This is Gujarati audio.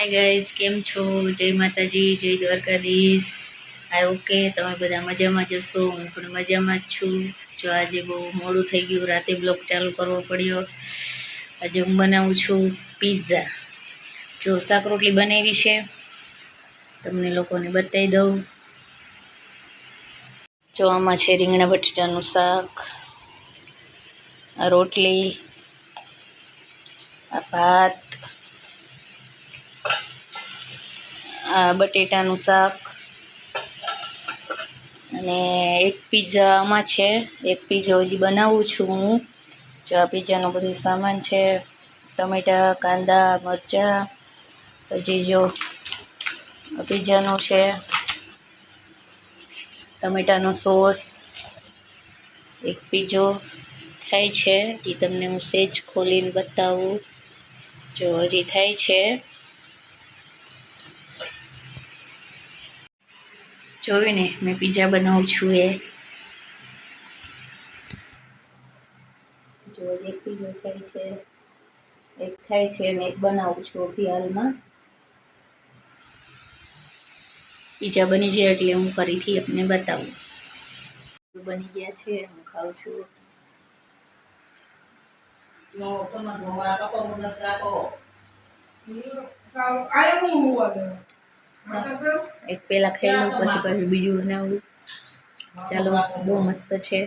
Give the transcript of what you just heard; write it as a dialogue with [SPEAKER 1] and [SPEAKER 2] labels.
[SPEAKER 1] हाय गाइस, केम छो? जय माताजी, जय द्वारकाधीश। हाय ओके, તમે બધા મજામાં જશો? હું પણ મજામાં જ છું। જો આજે બહુ મોડું થઈ ગયું, રાતે બ્લોગ ચાલુ કરવો પડ્યો। આજે હું બનાવું છું પિઝા। જો શાક રોટલી બનાવી છે, તમને લોકોને બતાવી દઉં। જો આમાં છે રીંગણા બટેટાનું શાક, આ રોટલી, આ ભાત, આ બટેટાનું શાક અને એક પિઝા આમાં છે। એક પિઝા હજી બનાવું છું હું। જો આ પિઝાનો બધો સામાન છે, ટમેટા, કાંદા, મરચાં, પછી જો પિઝાનું છે ટમેટાનો સોસ। એક પિઝો થાય છે, એ તમને હું સેજ ખોલીને બતાવું। જો હજી થાય છે, જોઈને મેં પિઝા બનાવું છું। જો એક પિઝો થાય છે, એક થાય છે અને એક બનાવું છું અભી હાલમાં। પિઝા બની જાય એટલે હું ફરીથી આપને બતાવું। બની ગયા છે, હું ખાઉં છું। એક પેલા ખાઈ લઉં, પછી પાછું બીજું બનાવું। ચાલો, બહુ મસ્ત છે।